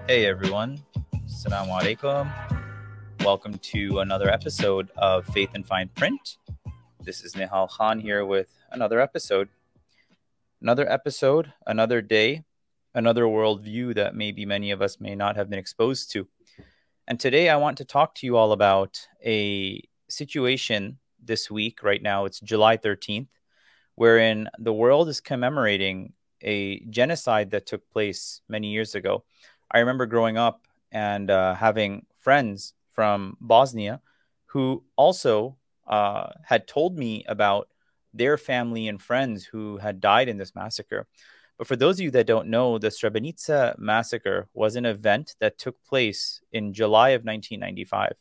Hey everyone, Assalamu alaikum. Welcome to another episode of Faith and Fine Print. This is Nihal Khan here with another episode. Another day, another worldview that maybe many of us may not have been exposed to. And today I want to talk to you all about a situation this week. Right now it's July 13th, wherein the world is commemorating a genocide that took place many years ago. I remember growing up and having friends from Bosnia who also had told me about their family and friends who had died in this massacre. But for those of you that don't know, the Srebrenica massacre was an event that took place in July of 1995.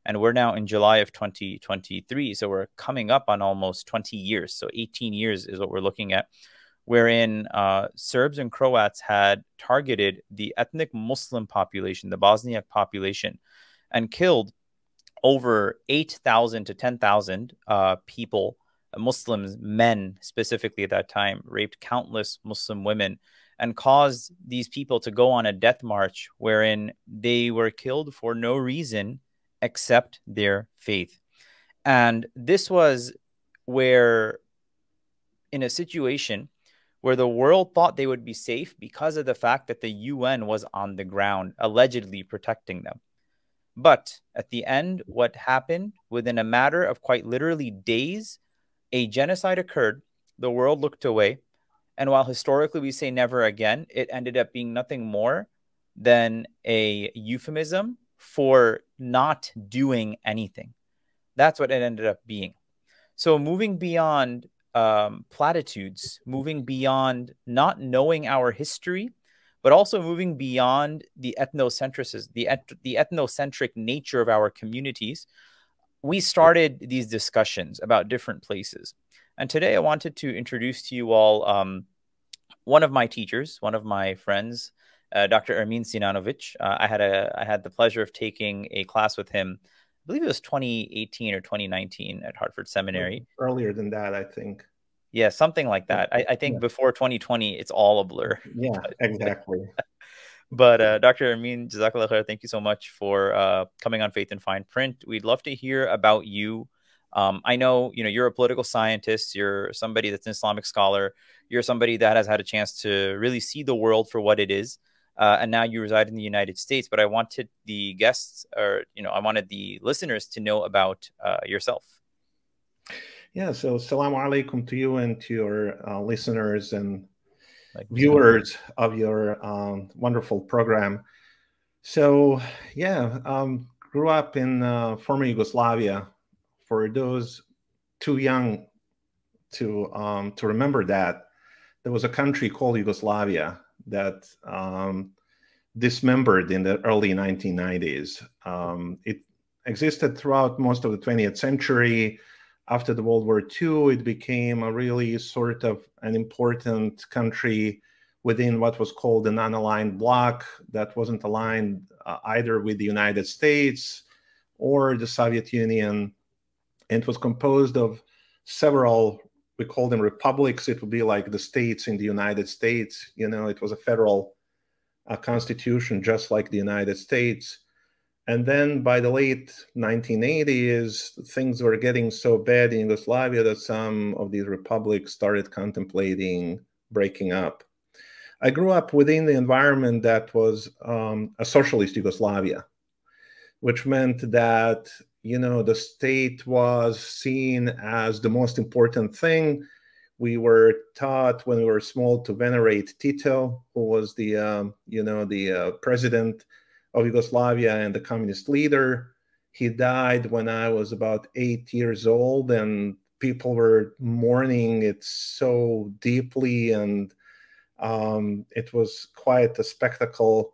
And we're now in July of 2023. So we're coming up on almost 20 years. So 18 years is what we're looking at, wherein Serbs and Croats had targeted the ethnic Muslim population, the Bosniak population, and killed over 8,000 to 10,000 people, Muslims, men specifically at that time, raped countless Muslim women, and caused these people to go on a death march wherein they were killed for no reason except their faith. And this was where, in a situation where the world thought they would be safe because of the fact that the UN was on the ground, allegedly protecting them. But at the end, what happened, within a matter of quite literally days, a genocide occurred. The world looked away. And while historically we say never again, it ended up being nothing more than a euphemism for not doing anything. That's what it ended up being. So moving beyond platitudes, moving beyond not knowing our history, but also moving beyond the ethnocentricism, the ethnocentric nature of our communities, we started these discussions about different places. And today I wanted to introduce to you all one of my teachers, one of my friends, Dr. Ermin Sinanović. I had the pleasure of taking a class with him. I believe it was 2018 or 2019 at Hartford Seminary. Earlier than that, I think. Yeah, something like that. I think before 2020, it's all a blur. Yeah, exactly. But Dr. Ermin, Jazakallah khair, thank you so much for coming on Faith and Fine Print. We'd love to hear about you. I know, you're a political scientist. You're somebody that's an Islamic scholar. You're somebody that has had a chance to really see the world for what it is. And now you reside in the United States. But I wanted the guests, or, I wanted the listeners to know about yourself. Yeah, so Assalamu alaikum to you and to your listeners and viewers of your wonderful program. So, yeah, grew up in former Yugoslavia. For those too young to remember that, there was a country called Yugoslavia that dismembered in the early 1990s. It existed throughout most of the 20th century. After the World War II, it became a really sort of an important country within what was called the non-aligned bloc that wasn't aligned either with the United States or the Soviet Union. And it was composed of several, we call them republics. It would be like the states in the United States. It was a federal constitution, just like the United States. And then by the late 1980s, things were getting so bad in Yugoslavia that some of these republics started contemplating breaking up. I grew up within the environment that was a socialist Yugoslavia, which meant that, the state was seen as the most important thing. We were taught when we were small to venerate Tito, who was the president of Yugoslavia and the communist leader. He died when I was about 8 years old, and people were mourning it so deeply, and it was quite a spectacle.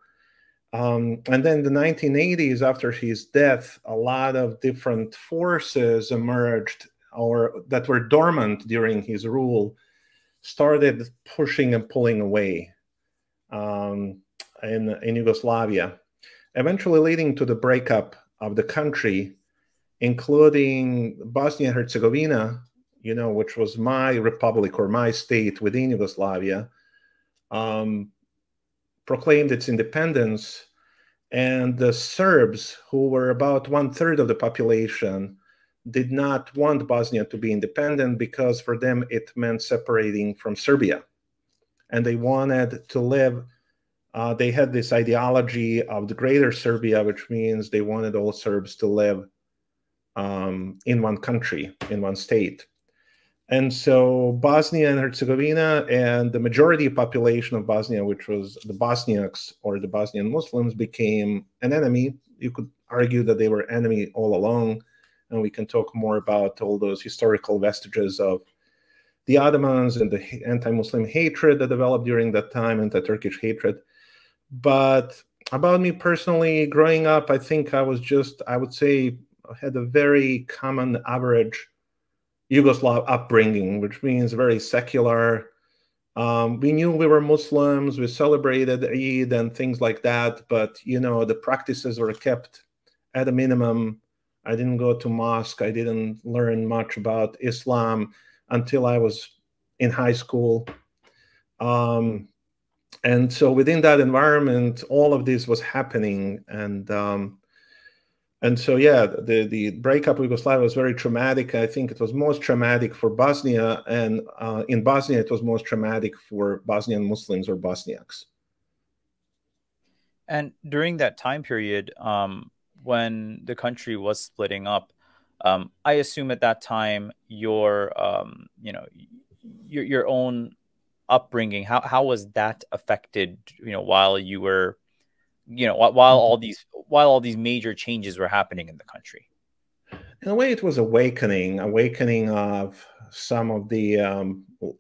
And then the 1980s, after his death, a lot of different forces emerged or that were dormant during his rule started pushing and pulling away in Yugoslavia, eventually leading to the breakup of the country, including Bosnia and Herzegovina, which was my republic or my state within Yugoslavia, proclaimed its independence And the Serbs, who were about 1/3 of the population, did not want Bosnia to be independent because for them it meant separating from Serbia. And they wanted to live, they had this ideology of the greater Serbia, which means they wanted all Serbs to live in one country, in one state. And so Bosnia and Herzegovina and the majority population of Bosnia, which was the Bosniaks or the Bosnian Muslims, became an enemy. You could argue that they were enemy all along, and we can talk more about all those historical vestiges of the Ottomans and the anti-Muslim hatred that developed during that time, anti-Turkish hatred. But about me personally, growing up, I think I was just, I would say, had a very common average Yugoslav upbringing, which means very secular. We knew we were Muslims, we celebrated Eid and things like that, but you know, the practices were kept at a minimum. I didn't go to mosque, I didn't learn much about Islam until I was in high school. And so within that environment, all of this was happening. And so, yeah, the breakup of Yugoslavia was very traumatic. I think it was most traumatic for Bosnia, and in Bosnia, it was most traumatic for Bosnian Muslims or Bosniaks. And during that time period, when the country was splitting up, I assume at that time your, you know, your own upbringing, how was that affected? You know, while you were, you know, while all these major changes were happening in the country. In a way, it was awakening of some of the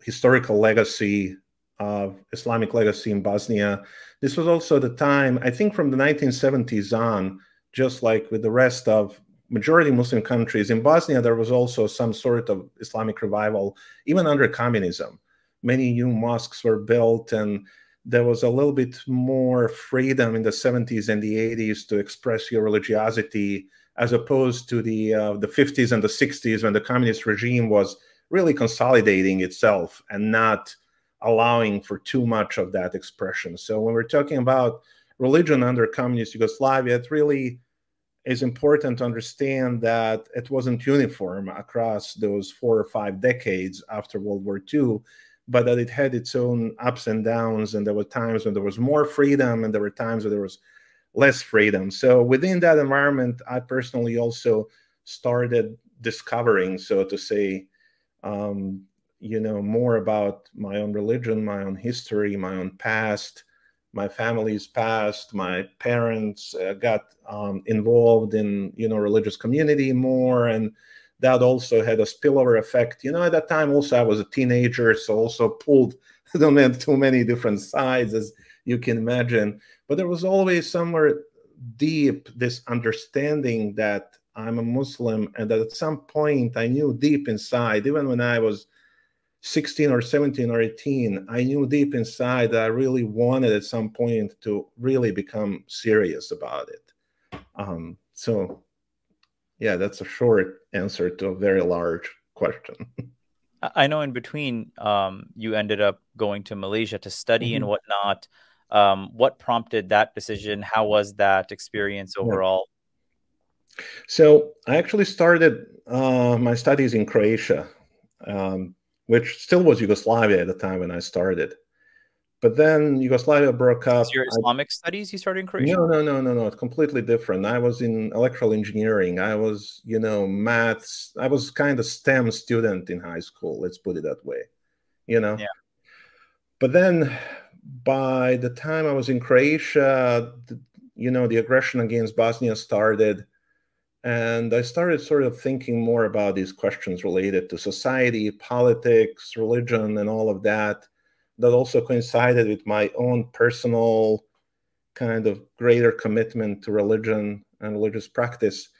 historical legacy of Islamic legacy in Bosnia. This was also the time, I think, from the 1970s on, just like with the rest of majority Muslim countries, in Bosnia, there was also some sort of Islamic revival, even under communism. Many new mosques were built, and there was a little bit more freedom in the 70s and the 80s to express your religiosity, as opposed to the 50s and the 60s, when the communist regime was really consolidating itself and not allowing for too much of that expression. So when we're talking about religion under communist Yugoslavia, it really is important to understand that it wasn't uniform across those 4 or 5 decades after World War II, but that it had its own ups and downs, and there were times when there was more freedom, and there were times when there was less freedom. So within that environment, I personally also started discovering, so to say, you know, more about my own religion, my own history, my own past, my family's past. My parents got involved in, you know, religious community more, and that also had a spillover effect. You know, at that time also I was a teenager, so also pulled too many different sides, as you can imagine. But there was always somewhere deep this understanding that I'm a Muslim, and that at some point I knew deep inside, even when I was 16 or 17 or 18, I knew deep inside that I really wanted at some point to really become serious about it. So yeah, that's a short answer to a very large question. I know in between, you ended up going to Malaysia to study and whatnot. What prompted that decision? How was that experience overall? Yeah. So I actually started my studies in Croatia, which still was Yugoslavia at the time when I started. But then Yugoslavia broke up. Your Islamic studies you started in Croatia? No. It's completely different. I was in electrical engineering. I was, you know, maths. I was kind of STEM student in high school. Let's put it that way, you know. Yeah. But then by the time I was in Croatia, you know, the aggression against Bosnia started. And I started sort of thinking more about these questions related to society, politics, religion, and all of that. That also coincided with my own personal kind of greater commitment to religion and religious practice.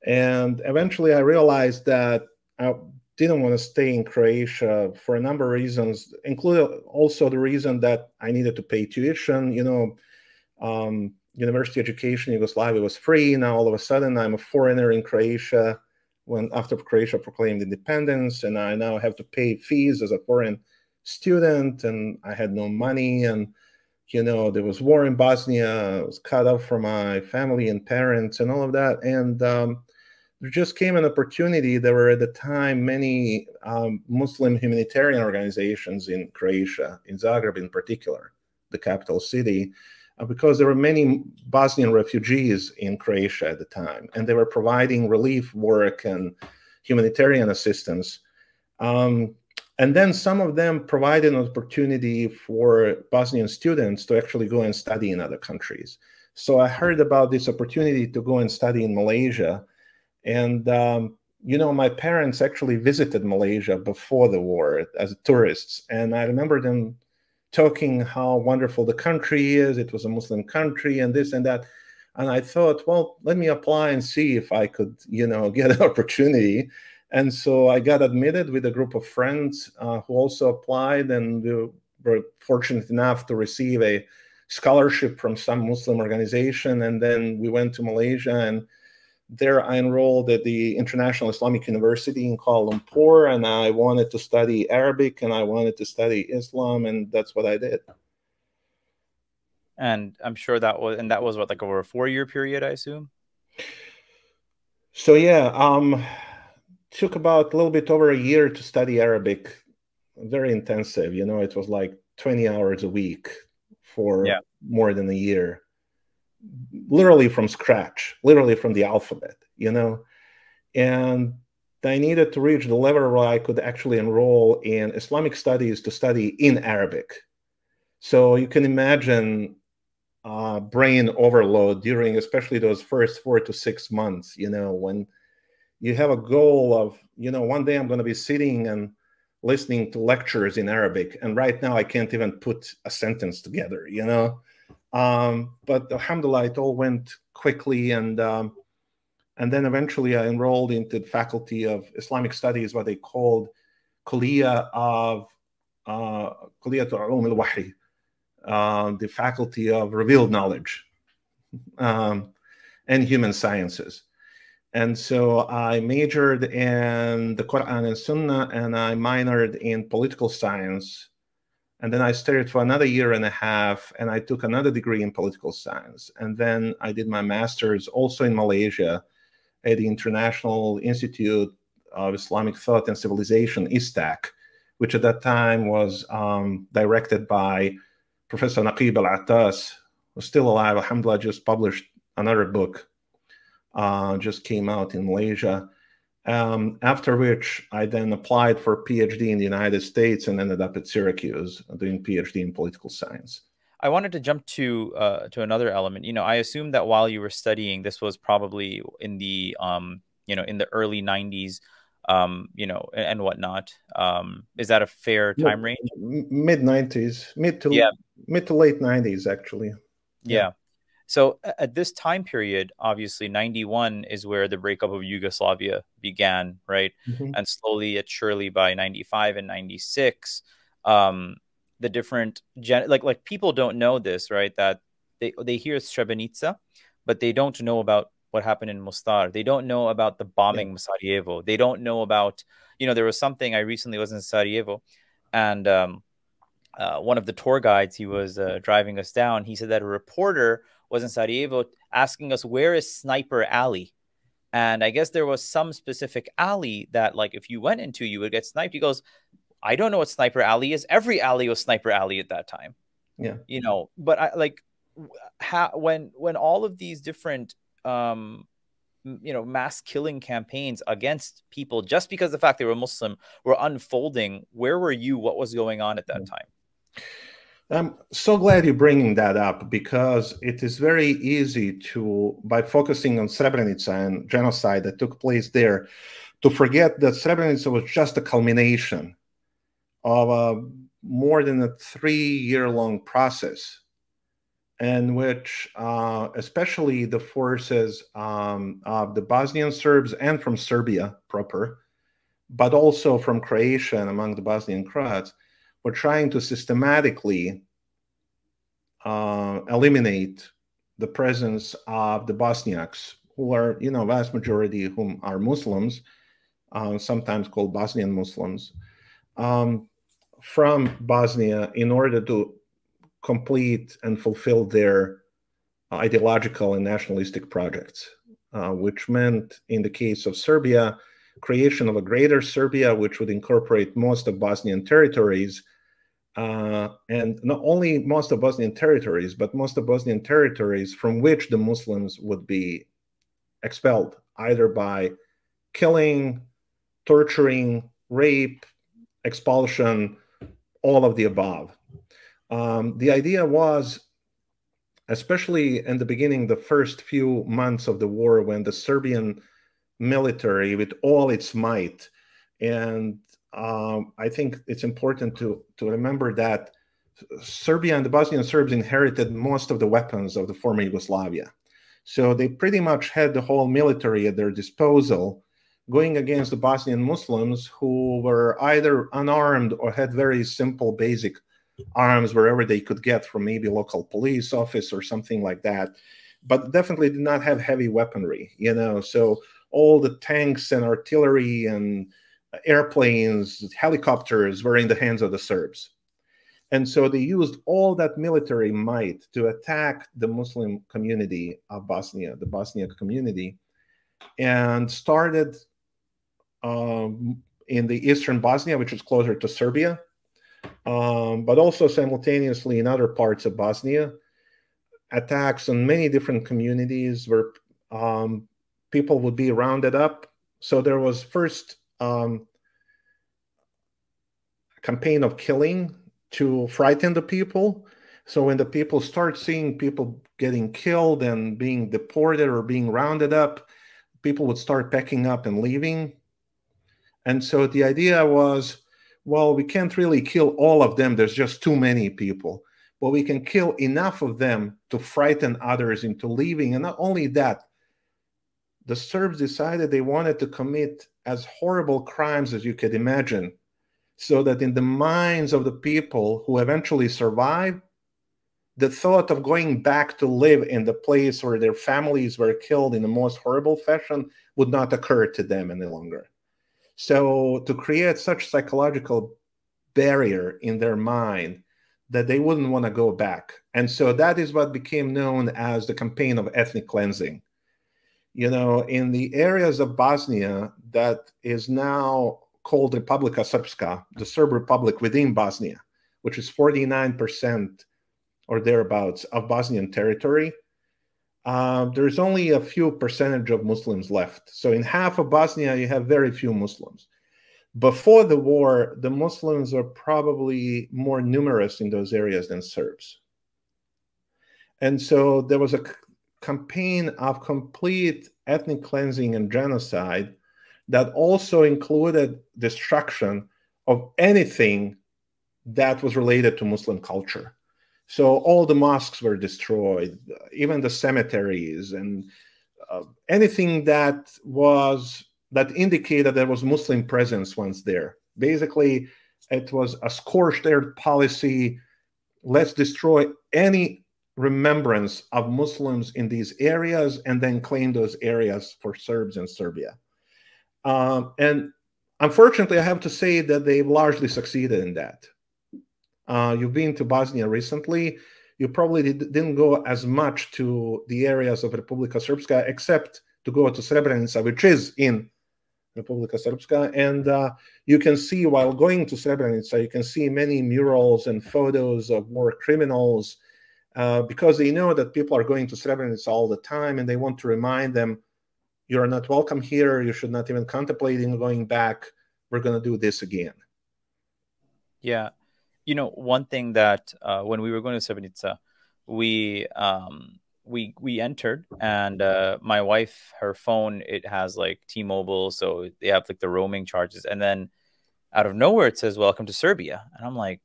And eventually I realized that I didn't want to stay in Croatia for a number of reasons, including also the reason that I needed to pay tuition. You know, university education in Yugoslavia was free. Now all of a sudden I'm a foreigner in Croatia after Croatia proclaimed independence, and I now have to pay fees as a foreign student, and I had no money. And you know, there was war in Bosnia. I was cut off from my family and parents and all of that. And there just came an opportunity. There were at the time many Muslim humanitarian organizations in Croatia, in Zagreb in particular, the capital city, because there were many Bosnian refugees in Croatia at the time, and they were providing relief work and humanitarian assistance. And then some of them provided an opportunity for Bosnian students to actually go and study in other countries. So I heard about this opportunity to go and study in Malaysia. And, you know, my parents actually visited Malaysia before the war as tourists. And I remember them talking how wonderful the country is. It was a Muslim country and this and that. And I thought, well, let me apply and see if I could, you know, get an opportunity. And so I got admitted with a group of friends who also applied, and we were fortunate enough to receive a scholarship from some Muslim organization. And then we went to Malaysia, and there I enrolled at the International Islamic University in Kuala Lumpur, and I wanted to study Arabic and I wanted to study Islam, and that's what I did. And I'm sure that was what, like over a 4-year period, I assume? So yeah, took about a little bit over a year to study Arabic. Very intensive, you know, it was like 20 hours a week for more than a year. Literally from scratch, literally from the alphabet, you know. And I needed to reach the level where I could actually enroll in Islamic studies to study in Arabic. So you can imagine brain overload during especially those first 4 to 6 months, you know, when you have a goal of, you know, one day I'm going to be sitting and listening to lectures in Arabic, and right now I can't even put a sentence together, you know. But alhamdulillah, it all went quickly, and then eventually I enrolled into the faculty of Islamic studies, what they called Kuliya of Kuliyat Ulum al-Wahy, the faculty of revealed knowledge and human sciences. And so I majored in the Quran and Sunnah, and I minored in political science. And then I studied for another year and a half, and I took another degree in political science. And then I did my master's also in Malaysia at the International Institute of Islamic Thought and Civilization, ISTAC, which at that time was directed by Professor Naqib Al-Attas, who's still alive. Alhamdulillah, just published another book. Just came out in Malaysia, after which I then applied for a PhD in the United States and ended up at Syracuse doing PhD in political science. I wanted to jump to another element. You know, I assume that while you were studying, this was probably in the you know, in the early 90s, you know, and whatnot. Is that a fair time range? Mid 90s, mid to late 90s, actually. Yeah. So at this time period, obviously 91 is where the breakup of Yugoslavia began, right? And slowly yet surely by 95 and 96, the different, like people don't know this, right? That they hear Srebrenica, but they don't know about what happened in Mostar. They don't know about the bombing of Sarajevo. They don't know about, you know, there was something, I recently was in Sarajevo, and one of the tour guides, he was driving us down. He said that a reporter was in Sarajevo asking us, where is Sniper Alley? And I guess there was some specific alley that, like, if you went into, you would get sniped. He goes, I don't know what Sniper Alley is. Every alley was Sniper Alley at that time. Yeah. You know, but I like when all of these different, you know, mass killing campaigns against people just because the fact they were Muslim were unfolding, where were you? What was going on at that time? I'm so glad you're bringing that up, because it is very easy to, by focusing on Srebrenica and genocide that took place there, to forget that Srebrenica was just a culmination of a more than a 3-year-long process in which especially the forces of the Bosnian Serbs and from Serbia proper, but also from Croatia and among the Bosnian Croats, were trying to systematically eliminate the presence of the Bosniaks, who are, you know, vast majority of whom are Muslims, sometimes called Bosnian Muslims, from Bosnia, in order to complete and fulfill their ideological and nationalistic projects, which meant, in the case of Serbia, creation of a greater Serbia, which would incorporate most of Bosnian territories, and not only most of Bosnian territories, but most of Bosnian territories from which the Muslims would be expelled, either by killing, torturing, rape, expulsion, all of the above. The idea was, especially in the beginning, the first few months of the war, when the Serbian military, with all its might, and I think it's important to remember that Serbia and the Bosnian Serbs inherited most of the weapons of the former Yugoslavia. So they pretty much had the whole military at their disposal, going against the Bosnian Muslims, who were either unarmed or had very simple, basic arms wherever they could get from maybe local police office or something like that, but definitely did not have heavy weaponry, you know. So all the tanks and artillery and airplanes, helicopters were in the hands of the Serbs. And so they used all that military might to attack the Muslim community of Bosnia, the Bosniak community, and started in the eastern Bosnia, which is closer to Serbia, but also simultaneously in other parts of Bosnia, attacks on many different communities where people would be rounded up. So there was first a campaign of killing to frighten the people. So when the people start seeing people getting killed and being deported or being rounded up, people would start packing up and leaving. And so the idea was, well, we can't really kill all of them. There's just too many people. But we can kill enough of them to frighten others into leaving. And not only that, the Serbs decided they wanted to commit as horrible crimes as you could imagine, so that in the minds of the people who eventually survived, the thought of going back to live in the place where their families were killed in the most horrible fashion would not occur to them any longer. So to create such psychological barrier in their mind that they wouldn't want to go back. And so that is what became known as the campaign of ethnic cleansing. You know, in the areas of Bosnia that is now called Republika Srpska, the Serb Republic within Bosnia, which is 49% or thereabouts of Bosnian territory, there's only a few percentage of Muslims left. So in half of Bosnia, you have very few Muslims. Before the war, the Muslims are probably more numerous in those areas than Serbs. And so there was a campaign of complete ethnic cleansing and genocide that also included destruction of anything that was related to Muslim culture. So all the mosques were destroyed, even the cemeteries, and anything that indicated there was Muslim presence once there. Basically, it was a scorched earth policy. Let's destroy any remembrance of Muslims in these areas and then claim those areas for Serbs and Serbia. And unfortunately, I have to say that they've largely succeeded in that. You've been to Bosnia recently. You probably didn't go as much to the areas of Republika Srpska, except to go to Srebrenica, which is in Republika Srpska. And you can see, while going to Srebrenica, you can see many murals and photos of war criminals, because they know that people are going to Srebrenica all the time, and they want to remind them, you're not welcome here. You should not even contemplate going back. We're going to do this again. Yeah. You know, one thing that when we were going to Srebrenica, we entered, and my wife, her phone, it has like T-Mobile, so they have like the roaming charges, and then out of nowhere it says welcome to Serbia, and I'm like,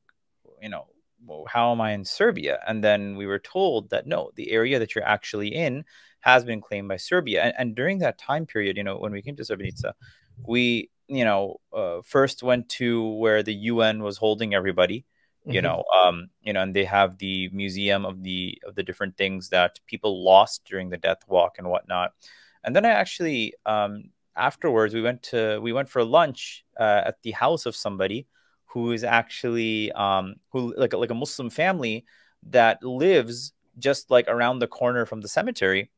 you know, well, how am I in Serbia? And then we were told that no, the area that you're actually in has been claimed by Serbia. And during that time period, you know, when we came to Srebrenica, we, you know, first went to where the UN was holding everybody, you know, and they have the museum of the different things that people lost during the death walk and whatnot. And then I actually, afterwards, we went for lunch at the house of somebody who is actually like a Muslim family, that lives just like around the corner from the cemetery.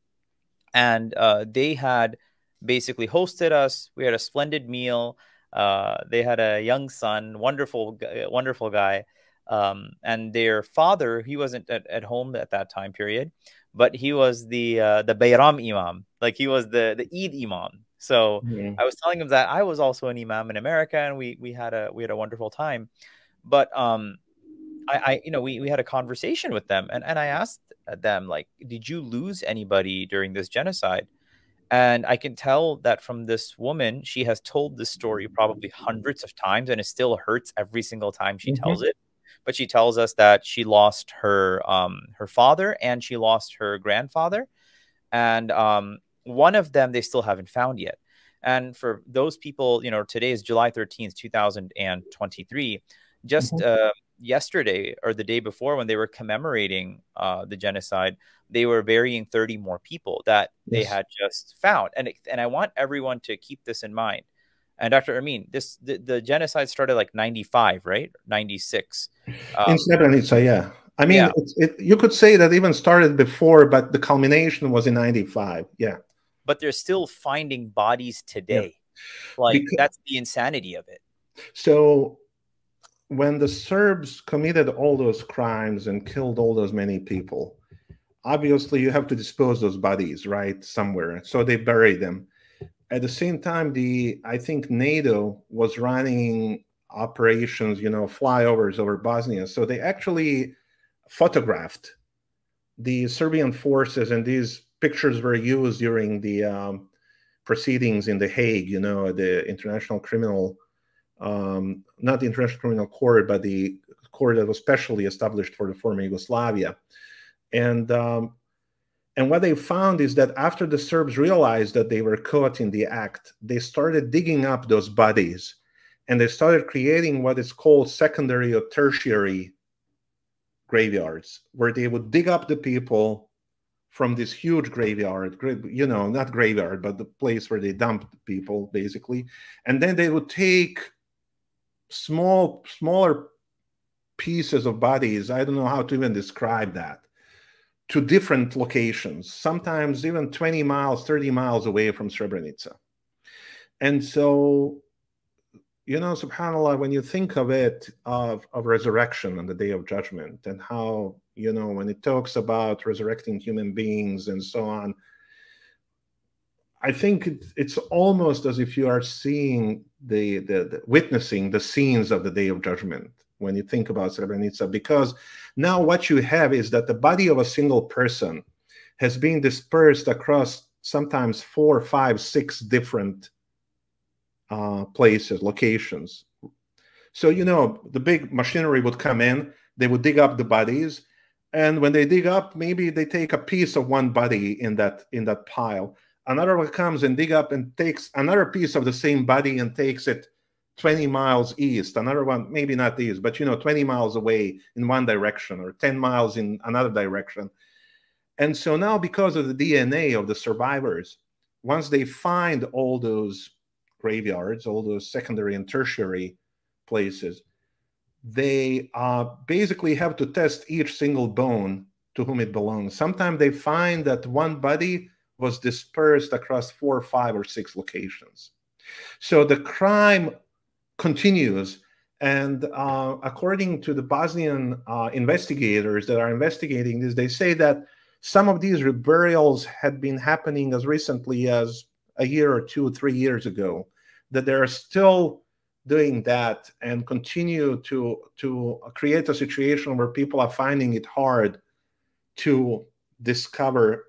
And they had basically hosted us. We had a splendid meal. They had a young son, wonderful guy. And their father, he wasn't at home at that time period, but he was the Bayram Imam, like he was the Eid Imam. So Yeah. I was telling him that I was also an imam in America, and we had a wonderful time. But we had a conversation with them, and I asked them, like, did you lose anybody during this genocide? And I can tell that from this woman, she has told this story probably hundreds of times, and it still hurts every single time she tells it. But she tells us that she lost her father and she lost her grandfather, and one of them they still haven't found yet. And for those people, today is July 13th, 2023. Just yesterday or the day before, when they were commemorating the genocide, they were burying 30 more people that they had just found. And I want everyone to keep this in mind. And Dr. Ermin, the genocide started like 95, right? 96. In Srebrenica, yeah. I mean, yeah. You could say that even started before, but the culmination was in 95. Yeah. But they're still finding bodies today. Yeah. Like, that's the insanity of it. So when the Serbs committed all those crimes and killed all those many people, obviously you have to dispose those bodies, right, somewhere. So they buried them. At the same time, I think NATO was running operations, flyovers over Bosnia. So they actually photographed the Serbian forces, and these pictures were used during the proceedings in The Hague, the International Criminal, not the International Criminal Court, but the court that was specially established for the former Yugoslavia. And what they found is that after the Serbs realized that they were caught in the act, they started digging up those bodies, and they started creating what is called secondary or tertiary graveyards, where they would dig up the people from this huge graveyard, not graveyard, but the place where they dumped people, basically. And then they would take smaller pieces of bodies, I don't know how to even describe that, to different locations, sometimes even 20 miles, 30 miles away from Srebrenica. And so, subhanAllah, when you think of it, of resurrection on the Day of Judgment, and how, when it talks about resurrecting human beings and so on, I think it's almost as if you are seeing the witnessing the scenes of the Day of Judgment when you think about Srebrenica, because now what you have is that the body of a single person has been dispersed across sometimes 4, 5, 6 different places, locations. So, the big machinery would come in, they would dig up the bodies, and when they dig up, maybe they take a piece of one body in that pile. Another one comes and dig up and takes another piece of the same body and takes it 20 miles east. Another one, maybe not east, but 20 miles away in one direction, or 10 miles in another direction. And so now, because of the DNA of the survivors, once they find all those graveyards, all those secondary and tertiary places, they basically have to test each single bone to whom it belongs. Sometimes they find that one body was dispersed across 4, 5, or 6 locations. So the crime continues. And according to the Bosnian investigators that are investigating this, they say that some of these burials had been happening as recently as a year or 2, 3 years ago, that they're still doing that and continue to create a situation where people are finding it hard to discover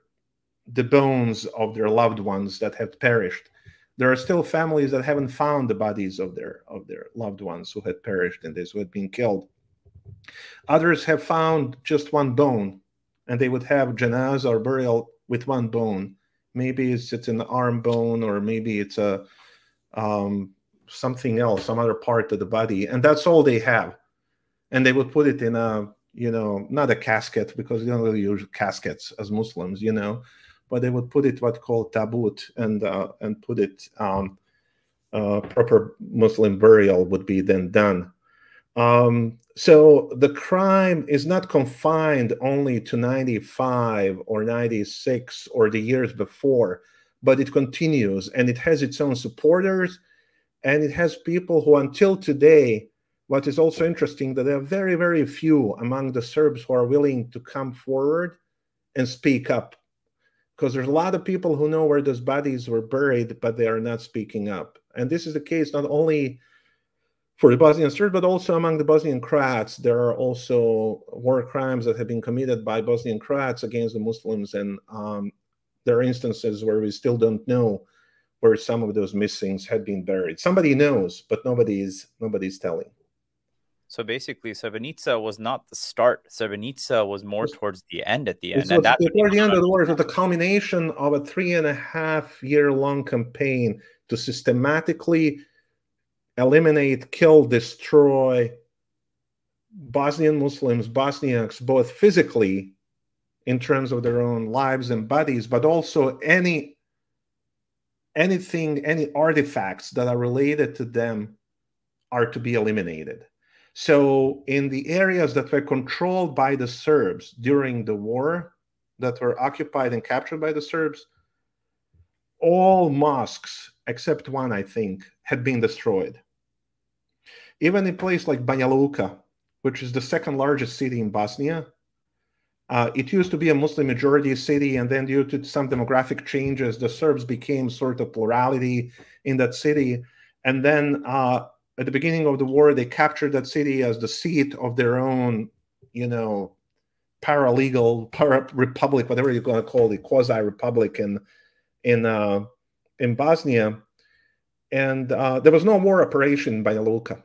the bones of their loved ones that have perished. There are still families that haven't found the bodies of their loved ones who had perished in this, who had been killed. Others have found just one bone, and they would have janazah or burial with one bone. Maybe it's an arm bone, or maybe it's a something else, some other part of the body, and that's all they have. And they would put it in a, not a casket, because we don't really use caskets as Muslims, but they would put it what's called tabut, and put it proper Muslim burial would be then done. So the crime is not confined only to 95 or 96 or the years before, but it continues, and it has its own supporters, and it has people who until today, what is also interesting, that there are very, very few among the Serbs who are willing to come forward and speak up, because there's a lot of people who know where those bodies were buried, but they are not speaking up. And this is the case not only for the Bosnian Serbs, but also among the Bosnian Croats. There are also war crimes that have been committed by Bosnian Croats against the Muslims, and there are instances where we still don't know where some of those missings had been buried. Somebody knows, but nobody's telling. So basically, Srebrenica was not the start. Srebrenica was more towards the end at the end. And that before the end of the war, it was the culmination of a 3.5-year-long campaign to systematically eliminate, kill, destroy Bosnian Muslims, Bosniaks, both physically in terms of their own lives and bodies, but also any artifacts that are related to them are to be eliminated. So in the areas that were controlled by the Serbs during the war, that were occupied and captured by the Serbs, all mosques, except one, I think, had been destroyed. Even a place like Banja Luka, which is the second largest city in Bosnia, it used to be a Muslim majority city, and then due to some demographic changes, the Serbs became sort of plurality in that city. And then at the beginning of the war, they captured that city as the seat of their own, republic, whatever you're going to call it, quasi-republic in Bosnia. And there was no war operation in Banja Luka.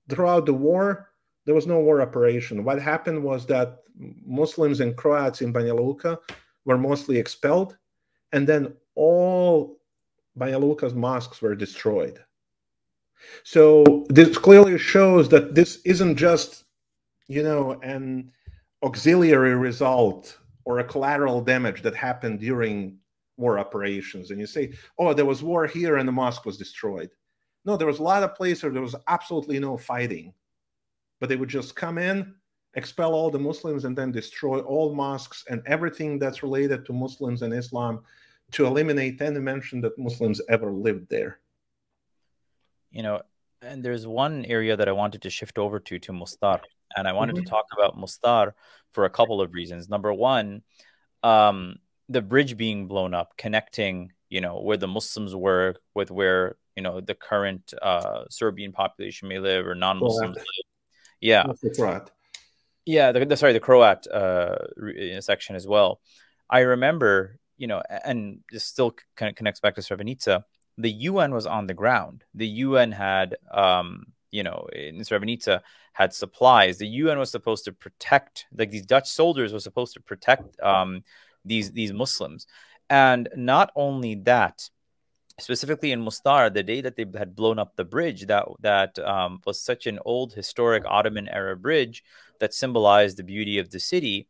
Throughout the war, there was no war operation. What happened was that Muslims and Croats in Banja Luka were mostly expelled, and then all Banja Luka's mosques were destroyed. So this clearly shows that this isn't just, an auxiliary result or a collateral damage that happened during war operations. And you say, oh, there was war here and the mosque was destroyed. No, there was a lot of places where there was absolutely no fighting, but they would just come in, expel all the Muslims, and then destroy all mosques and everything that's related to Muslims and Islam to eliminate any mention that Muslims ever lived there. And there's one area that I wanted to shift over to Mostar. And I wanted to talk about Mostar for a couple of reasons. Number one, the bridge being blown up, connecting, where the Muslims were with where, the current Serbian population may live or non-Muslims live. Yeah. The Croat. Yeah, the Croat section as well. I remember, and this still kind of connects back to Srebrenica. The UN was on the ground. The UN had, in Srebrenica, had supplies. The UN was supposed to protect, like these Dutch soldiers were supposed to protect these Muslims. And not only that, specifically in Mostar, the day that they had blown up the bridge, that was such an old historic Ottoman era bridge that symbolized the beauty of the city.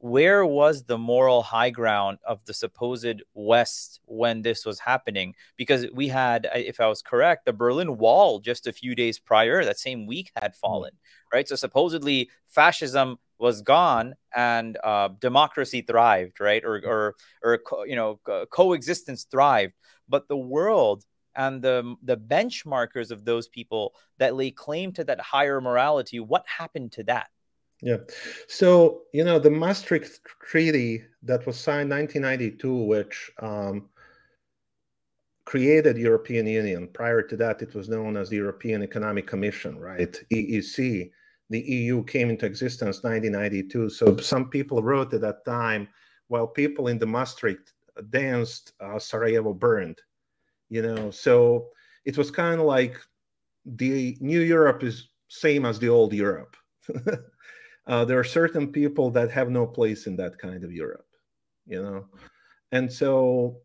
Where was the moral high ground of the supposed West when this was happening? Because we had, if I was correct, the Berlin Wall just a few days prior, that same week, had fallen, right? So supposedly fascism was gone and democracy thrived, right? Or coexistence thrived. But the world and the benchmarkers of those people that lay claim to that higher morality, what happened to that? Yeah. So, the Maastricht Treaty that was signed 1992, which created European Union. Prior to that, it was known as the European Economic Commission, right? EEC. The EU came into existence 1992. So some people wrote at that time, while people in the Maastricht danced, Sarajevo burned, So it was kind of like the new Europe is same as the old Europe. There are certain people that have no place in that kind of Europe, And so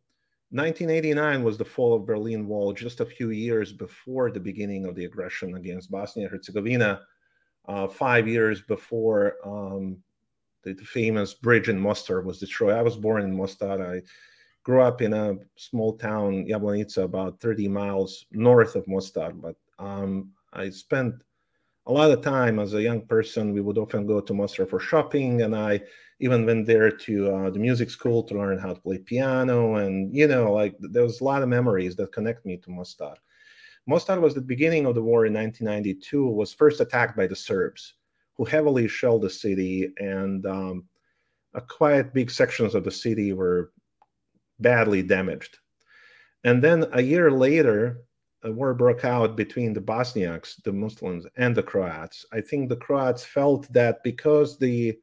1989 was the fall of Berlin Wall, just a few years before the beginning of the aggression against Bosnia and Herzegovina, 5 years before the famous bridge in Mostar was destroyed. I was born in Mostar. I grew up in a small town, Jablanica, about 30 miles north of Mostar. But I spent a lot of time as a young person, we would often go to Mostar for shopping, and I even went there to the music school to learn how to play piano. And, you know, like there was a lot of memories that connect me to Mostar. Mostar was the beginning of the war in 1992, was first attacked by the Serbs, who heavily shelled the city, and quite big sections of the city were badly damaged. And then a year later, a war broke out between the Bosniaks, the Muslims, and the Croats. I think the Croats felt that because the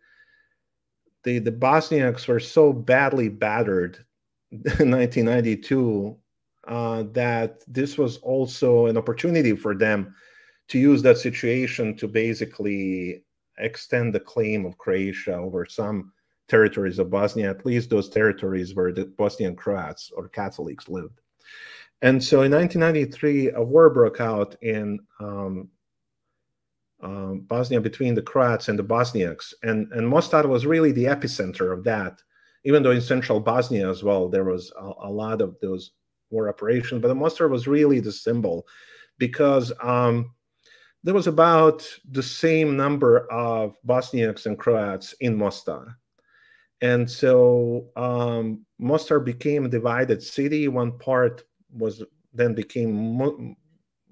Bosniaks were so badly battered in 1992, that this was also an opportunity for them to use that situation to basically extend the claim of Croatia over some territories of Bosnia, at least those territories where the Bosnian Croats or Catholics lived. And so in 1993, a war broke out in Bosnia between the Croats and the Bosniaks. And Mostar was really the epicenter of that, even though in central Bosnia as well, there was a lot of those war operations. But Mostar was really the symbol, because there was about the same number of Bosniaks and Croats in Mostar. And so Mostar became a divided city. One part was then became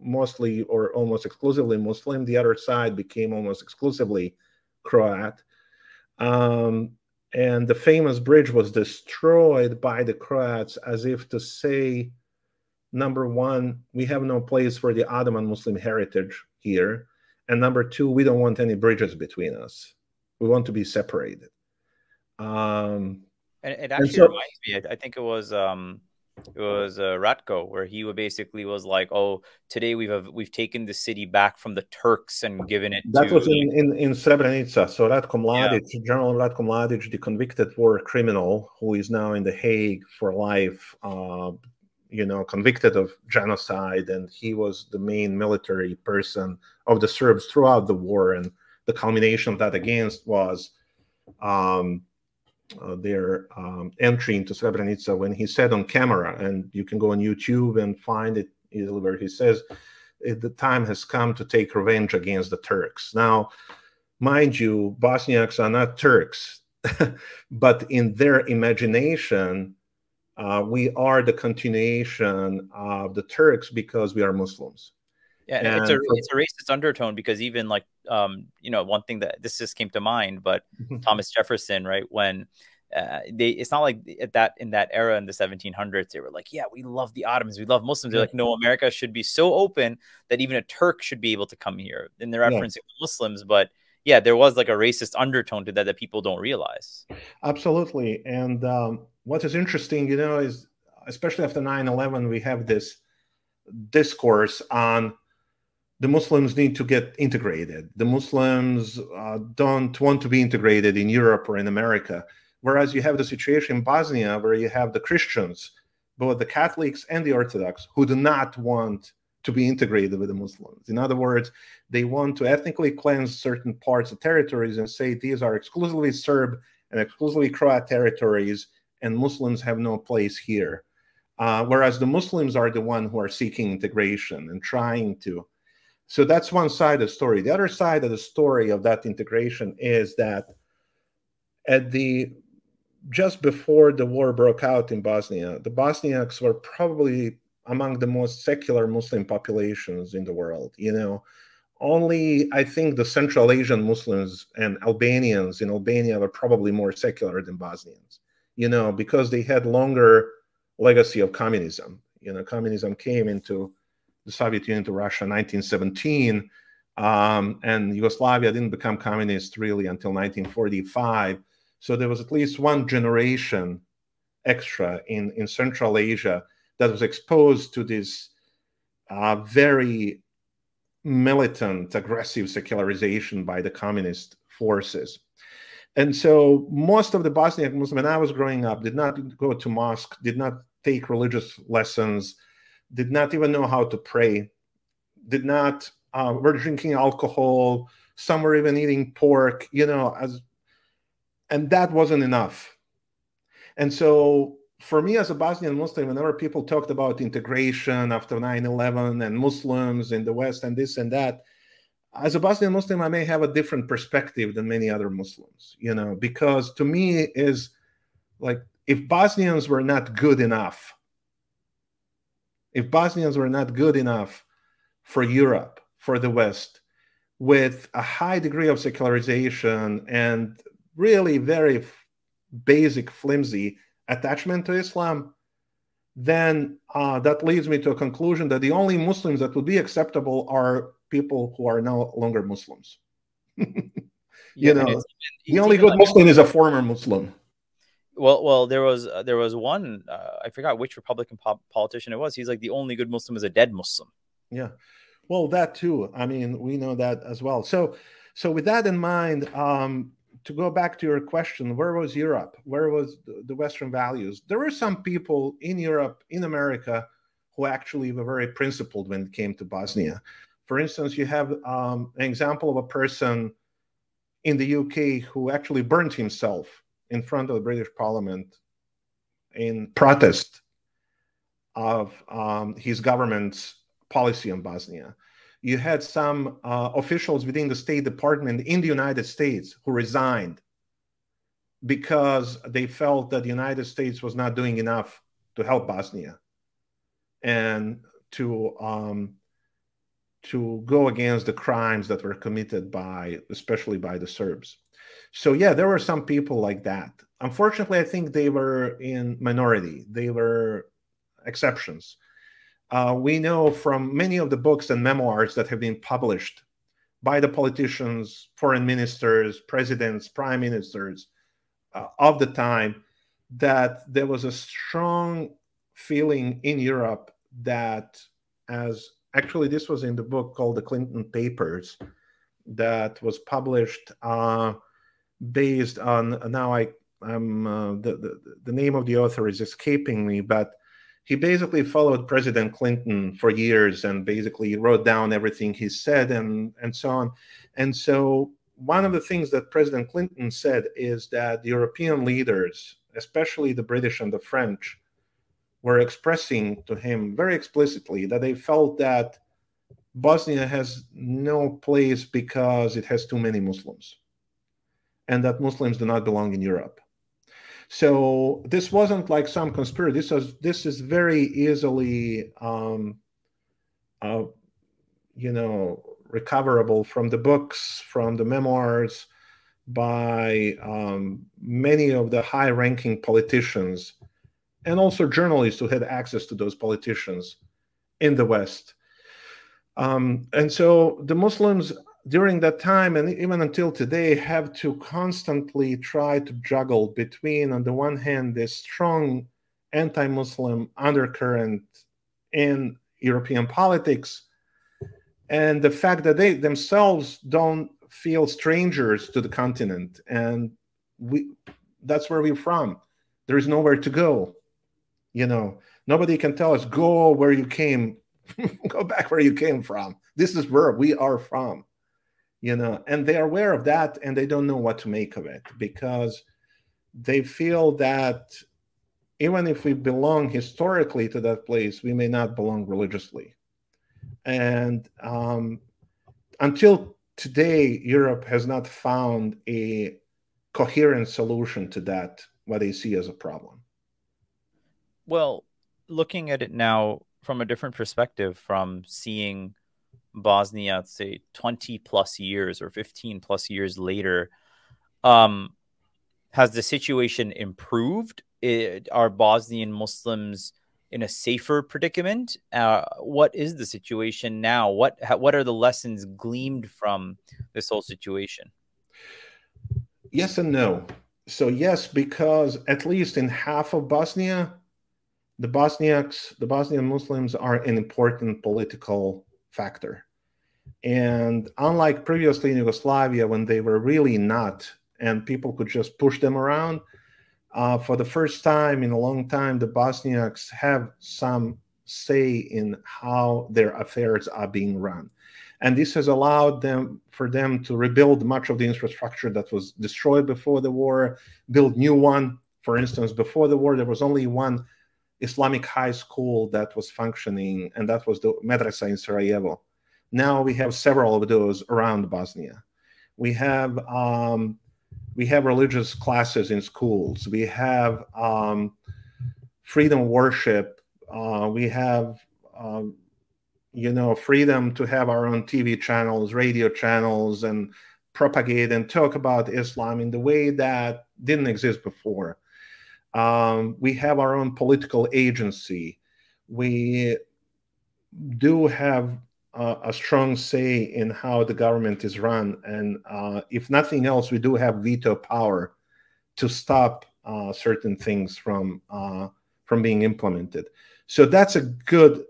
mostly or almost exclusively Muslim. The other side became almost exclusively Croat. And the famous bridge was destroyed by the Croats as if to say, number one, we have no place for the Ottoman Muslim heritage here. And number two, we don't want any bridges between us. We want to be separated. And it actually reminds me, I think it was Ratko, where he basically was like, "Oh, today we've taken the city back from the Turks and given it." That was in Srebrenica. So Ratko Mladic, yeah. General Ratko Mladic, the convicted war criminal who is now in The Hague for life, you know, convicted of genocide, and he was the main military person of the Serbs throughout the war. And the culmination of that against was their entry into Srebrenica, when he said on camera, and you can go on YouTube and find it easily, where he says, the time has come to take revenge against the Turks. Now, mind you, Bosniaks are not Turks, but in their imagination, we are the continuation of the Turks because we are Muslims. Yeah, and it's a racist undertone, because even like you know, one thing that this just came to mind, but Thomas Jefferson, right, when it's not like in that era in the 1700s they were like, yeah, we love the Ottomans, we love Muslims. They're like, no, America should be so open that even a Turk should be able to come here. And they're referencing Muslims, but yeah, there was like a racist undertone to that people don't realize. Absolutely. And what is interesting, you know, is especially after 9/11, we have this discourse on the Muslims need to get integrated. The Muslims don't want to be integrated in Europe or in America. Whereas you have the situation in Bosnia where you have the Christians, both the Catholics and the Orthodox, who do not want to be integrated with the Muslims. In other words, they want to ethnically cleanse certain parts of territories and say these are exclusively Serb and exclusively Croat territories, and Muslims have no place here. Whereas the Muslims are the one who are seeking integration and trying to. So that's one side of the story. The other side of the story of that integration is that just before the war broke out in Bosnia, the Bosniaks were probably among the most secular Muslim populations in the world. You know, only I think the Central Asian Muslims and Albanians in Albania were probably more secular than Bosnians, you know, because they had longer legacy of communism. You know, communism came into the Soviet Union, to Russia in 1917, and Yugoslavia didn't become communist really until 1945. So there was at least one generation extra in Central Asia that was exposed to this very militant, aggressive secularization by the communist forces. And so most of the Bosniak Muslims, when I was growing up, did not go to mosque, did not take religious lessons, did not even know how to pray, did not, were drinking alcohol, some were even eating pork, you know, and that wasn't enough. And so for me as a Bosnian Muslim, whenever people talked about integration after 9/11 and Muslims in the West and this and that, as a Bosnian Muslim, I may have a different perspective than many other Muslims, because to me is like, if Bosnians were not good enough, for Europe, for the West, with a high degree of secularization and really very basic, flimsy attachment to Islam, then that leads me to a conclusion that the only Muslims that would be acceptable are people who are no longer Muslims. Yeah, the only good Muslim is a former Muslim. Well, there was one, I forgot which Republican politician it was. He's like, the only good Muslim is a dead Muslim. Yeah, well, that too. I mean, we know that as well. So with that in mind, to go back to your question, where was Europe? Where was the Western values? There were some people in Europe, in America, who actually were very principled when it came to Bosnia. For instance, you have an example of a person in the UK who actually burned himself in front of the British Parliament in protest of his government's policy on Bosnia. You had some officials within the State Department in the United States who resigned because they felt that the United States was not doing enough to help Bosnia and to go against the crimes that were committed especially by the Serbs. So yeah, there were some people like that. Unfortunately, I think they were in minority. They were exceptions. We know from many of the books and memoirs that have been published by the politicians, foreign ministers, presidents, prime ministers of the time, that there was a strong feeling in Europe that, as actually this was in the book called The Clinton Papers, that was published based on, now the name of the author is escaping me, but he basically followed President Clinton for years and basically wrote down everything he said and so on. And so one of the things that President Clinton said is that the European leaders, especially the British and the French, were expressing to him very explicitly that they felt that Bosnia has no place because it has too many Muslims, and that Muslims do not belong in Europe. So this wasn't like some conspiracy. This is very easily, recoverable from the books, from the memoirs, by many of the high-ranking politicians, and also journalists who had access to those politicians in the West. And so the Muslims during that time, and even until today, have to constantly try to juggle between, on the one hand, this strong anti-Muslim undercurrent in European politics, and the fact that they themselves don't feel strangers to the continent. And that's where we're from. There is nowhere to go. Nobody can tell us, go where you came, go back where you came from. This is where we are from. And they are aware of that, and they don't know what to make of it, because they feel that even if we belong historically to that place, we may not belong religiously. And until today, Europe has not found a coherent solution to that, what they see as a problem. Well, looking at it now from a different perspective, from seeing Bosnia, say 20 plus years or 15 plus years later, has the situation improved? Are Bosnian Muslims in a safer predicament? What is the situation now? What are the lessons gleaned from this whole situation? Yes and no. So yes, because at least in half of Bosnia, the Bosnian Muslims are an important political factor. And unlike previously in Yugoslavia, when they were really not, and people could just push them around, for the first time in a long time, the Bosniaks have some say in how their affairs are being run. And this has allowed for them to rebuild much of the infrastructure that was destroyed before the war, build new one. For instance, before the war, there was only one Islamic high school that was functioning, and that was the Madrasa in Sarajevo. Now we have several of those around Bosnia. We have religious classes in schools. We have freedom of worship. We have freedom to have our own TV channels, radio channels, and propagate and talk about Islam in the way that didn't exist before. We have our own political agency. We do have a strong say in how the government is run. And if nothing else, we do have veto power to stop certain things from being implemented. So that's a good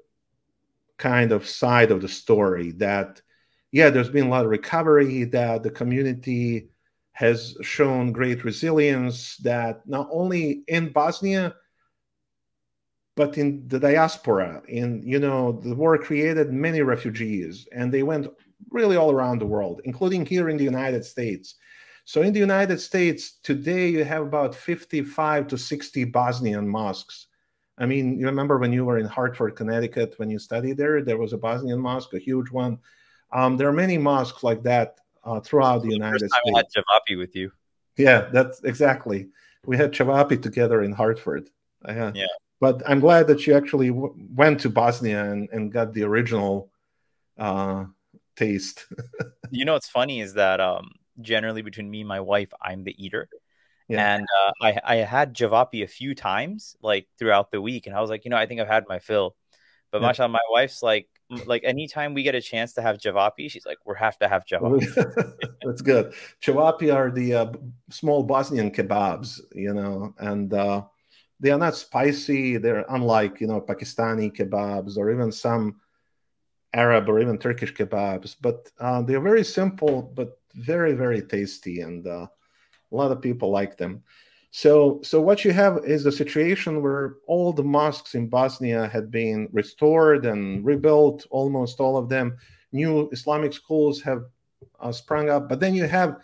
kind of side of the story, that, yeah, there's been a lot of recovery, that the community has shown great resilience, that not only in Bosnia, but in the diaspora, the war created many refugees, and they went really all around the world, including here in the United States. So in the United States today, you have about 55 to 60 Bosnian mosques. I mean, you remember when you were in Hartford, Connecticut, when you studied there was a Bosnian mosque, a huge one. There are many mosques like that throughout the United States. I had Chavapi with you. Yeah, that's exactly. We had Chavapi together in Hartford. Yeah. But I'm glad that you actually went to Bosnia and got the original taste. What's funny is that generally between me and my wife, I'm the eater. Yeah. And I had Javapi a few times, like throughout the week, and I was like, I think I've had my fill. But mashallah, my wife's like anytime we get a chance to have Javapi, she's like, we have to have Javapi. That's good. Javapi are the small Bosnian kebabs, and they are not spicy. They're unlike, Pakistani kebabs or even some Arab or even Turkish kebabs. But they're very simple, but very, very tasty. And a lot of people like them. So what you have is a situation where all the mosques in Bosnia had been restored and rebuilt, almost all of them. New Islamic schools have sprung up. But then you have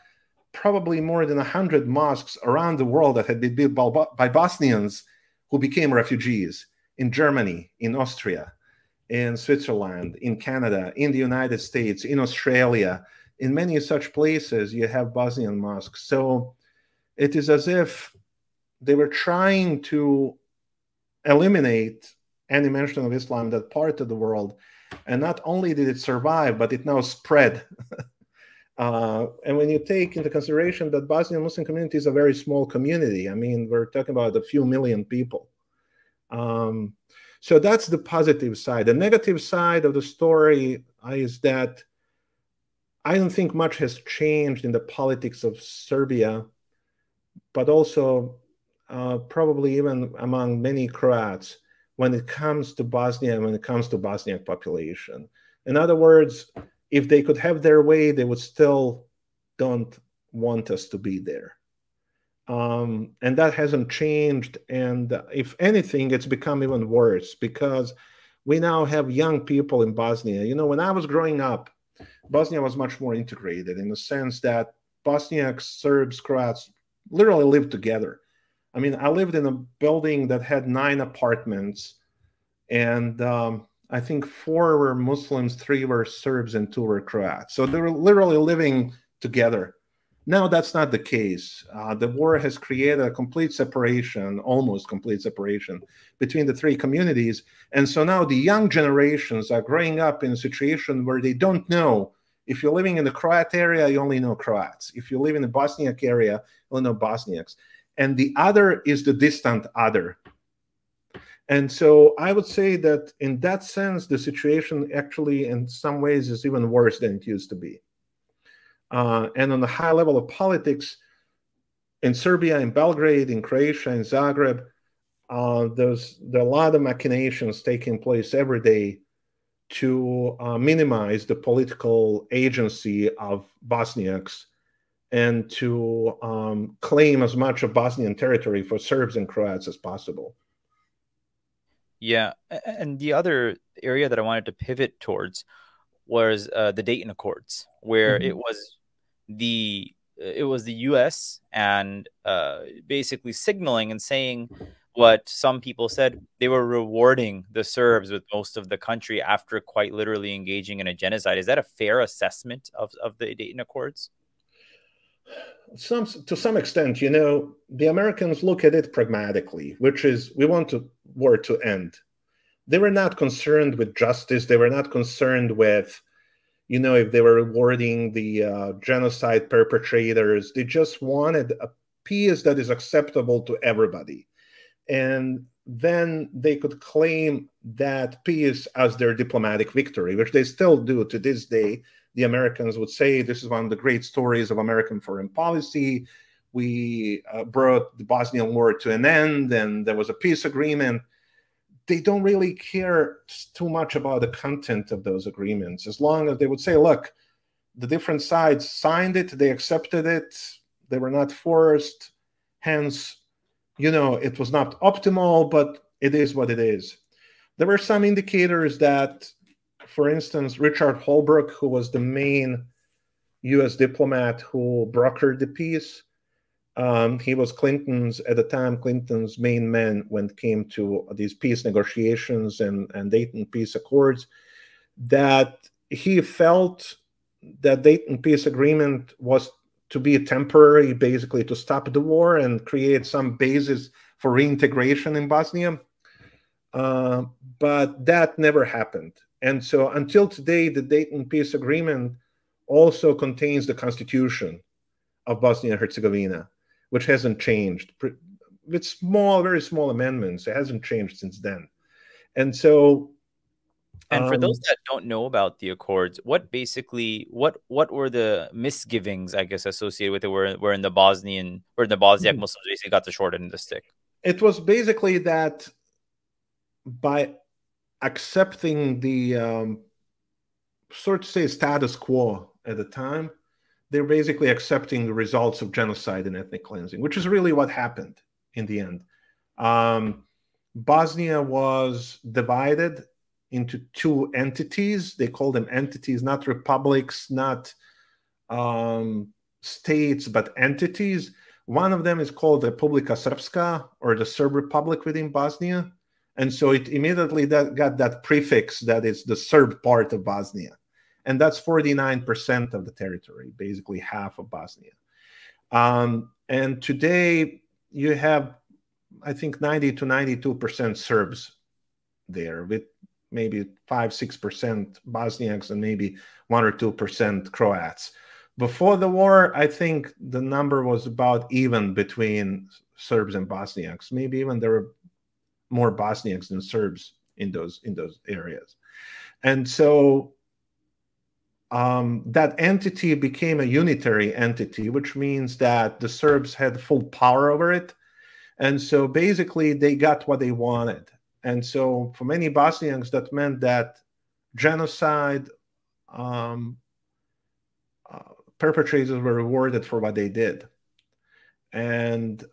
probably more than 100 mosques around the world that had been built by Bosnians who became refugees in Germany, in Austria, in Switzerland, in Canada, in the United States, in Australia. In many such places, you have Bosnian mosques. So it is as if they were trying to eliminate any mention of Islam in that part of the world. And not only did it survive, but it now spread. And when you take into consideration that Bosnian Muslim community is a very small community, I mean, we're talking about a few million people. So that's the positive side. The negative side of the story is that I don't think much has changed in the politics of Serbia, but also probably even among many Croats when it comes to Bosnia and when it comes to Bosniak population. In other words, if they could have their way, they would still don't want us to be there. And that hasn't changed. And if anything, it's become even worse because we now have young people in Bosnia. When I was growing up, Bosnia was much more integrated in the sense that Bosniaks, Serbs, Croats literally lived together. I mean, I lived in a building that had 9 apartments, and I think 4 were Muslims, 3 were Serbs, and 2 were Croats. So they were literally living together. Now that's not the case. The war has created a complete separation, almost complete separation between the 3 communities. And so now the young generations are growing up in a situation where they don't know. If you're living in the Croat area, you only know Croats. If you live in the Bosniak area, you only know Bosniaks. And the other is the distant other. And so I would say that in that sense, the situation actually in some ways is even worse than it used to be. And on the high level of politics, in Serbia, in Belgrade, in Croatia, in Zagreb, there are a lot of machinations taking place every day to minimize the political agency of Bosniaks and to claim as much of Bosnian territory for Serbs and Croats as possible. Yeah, and the other area that I wanted to pivot towards was the Dayton Accords, where it was the U.S. and basically signaling and saying, what some people said, they were rewarding the Serbs with most of the country after quite literally engaging in a genocide. Is that a fair assessment of the Dayton Accords? To some extent, you know, the Americans look at it pragmatically, which is we want the war to end. They were not concerned with justice. They were not concerned with, you know, if they were rewarding the genocide perpetrators. They just wanted a peace that is acceptable to everybody. And then they could claim that peace as their diplomatic victory, which they still do to this day. The Americans would say this is one of the great stories of American foreign policy. We brought the Bosnian War to an end, and there was a peace agreement. They don't really care too much about the content of those agreements, as long as they would say, look, the different sides signed it, they accepted it, they were not forced, hence, you know, it was not optimal, but it is what it is. There were some indicators that, for instance, Richard Holbrooke, who was the main US diplomat who brokered the peace, he was at the time, Clinton's main man when it came to these peace negotiations and Dayton Peace Accords, that he felt that Dayton Peace Agreement was to be temporary, basically to stop the war and create some basis for reintegration in Bosnia. But that never happened. And so until today, the Dayton Peace Agreement also contains the constitution of Bosnia and Herzegovina, which hasn't changed. With small, very small amendments, it hasn't changed since then. And so, and for those that don't know about the Accords, what were the misgivings, I guess, associated with it, where in the Bosniak Muslims basically got the short end of the stick? It was basically that by accepting the sort of say status quo at the time, they're basically accepting the results of genocide and ethnic cleansing, which is really what happened in the end. Bosnia was divided into two entities. They call them entities, not republics, not states, but entities. One of them is called Republika Srpska, or the Serb Republic within Bosnia. And so it immediately got that prefix that is the Serb part of Bosnia. And that's 49% of the territory, basically half of Bosnia. And today you have, I think, 90 to 92% Serbs there, with maybe 5-6% Bosniaks and maybe 1 or 2% Croats. Before the war, I think the number was about even between Serbs and Bosniaks. Maybe even there were more Bosniaks than Serbs in those areas. And so that entity became a unitary entity, which means that the Serbs had full power over it. And so basically they got what they wanted. And so for many Bosniaks, that meant that genocide perpetrators were rewarded for what they did. And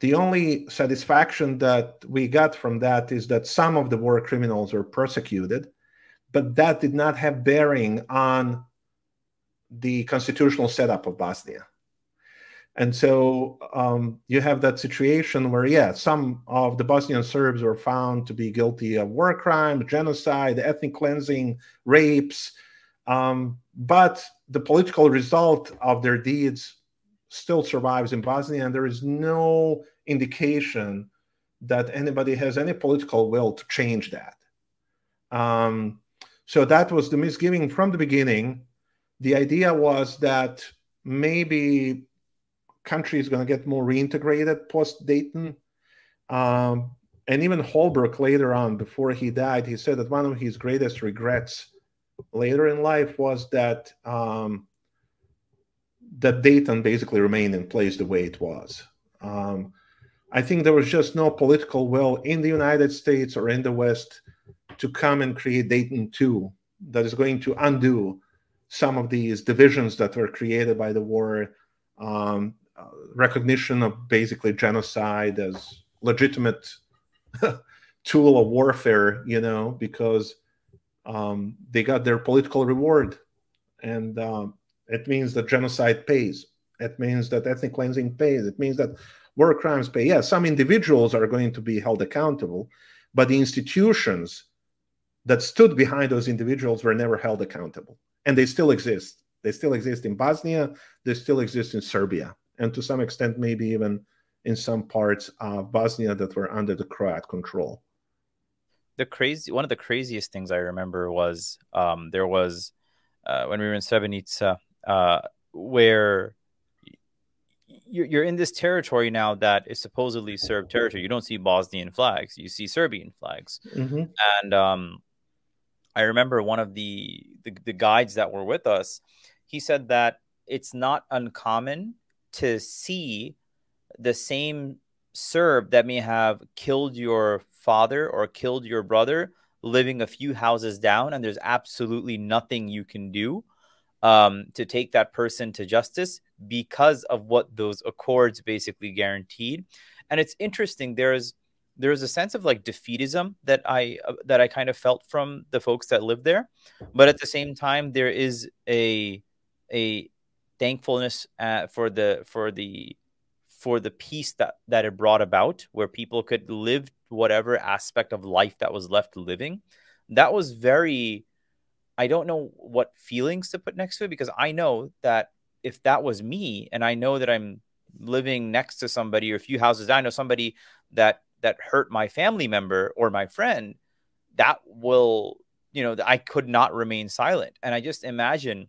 the only satisfaction that we got from that is that some of the war criminals were prosecuted, but that did not have bearing on the constitutional setup of Bosnia. And so you have that situation where, yeah, some of the Bosnian Serbs were found to be guilty of war crimes, genocide, ethnic cleansing, rapes, but the political result of their deeds still survives in Bosnia, and there is no indication that anybody has any political will to change that. So that was the misgiving from the beginning. The idea was that maybe country is going to get more reintegrated post-Dayton. And even Holbrooke later on, before he died, he said that one of his greatest regrets later in life was that that Dayton basically remained in place the way it was. I think there was just no political will in the United States or in the West to come and create Dayton 2 that is going to undo some of these divisions that were created by the war, recognition of basically genocide as legitimate tool of warfare, you know, because they got their political reward. And it means that genocide pays. It means that ethnic cleansing pays. It means that war crimes pay. Yeah, some individuals are going to be held accountable, but the institutions that stood behind those individuals were never held accountable. And they still exist. They still exist in Bosnia. They still exist in Serbia. And to some extent, maybe even in some parts of Bosnia that were under the Croat control. One of the craziest things I remember was there was when we were in Srebrenica, where you're in this territory now that is supposedly Serb territory. You don't see Bosnian flags, you see Serbian flags. Mm-hmm. And I remember one of the guides that were with us, he said that it's not uncommon to see the same Serb that may have killed your father or killed your brother living a few houses down, and there's absolutely nothing you can do to take that person to justice because of what those accords basically guaranteed. And it's interesting, there's a sense of like defeatism that I kind of felt from the folks that live there, but at the same time there is a thankfulness for the peace that it brought about, where people could live whatever aspect of life that was left living. That was very, I don't know what feelings to put next to it, because I know that if that was me, and I know that I'm living next to somebody or a few houses, I know somebody that hurt my family member or my friend, that will, I could not remain silent. And I just imagine,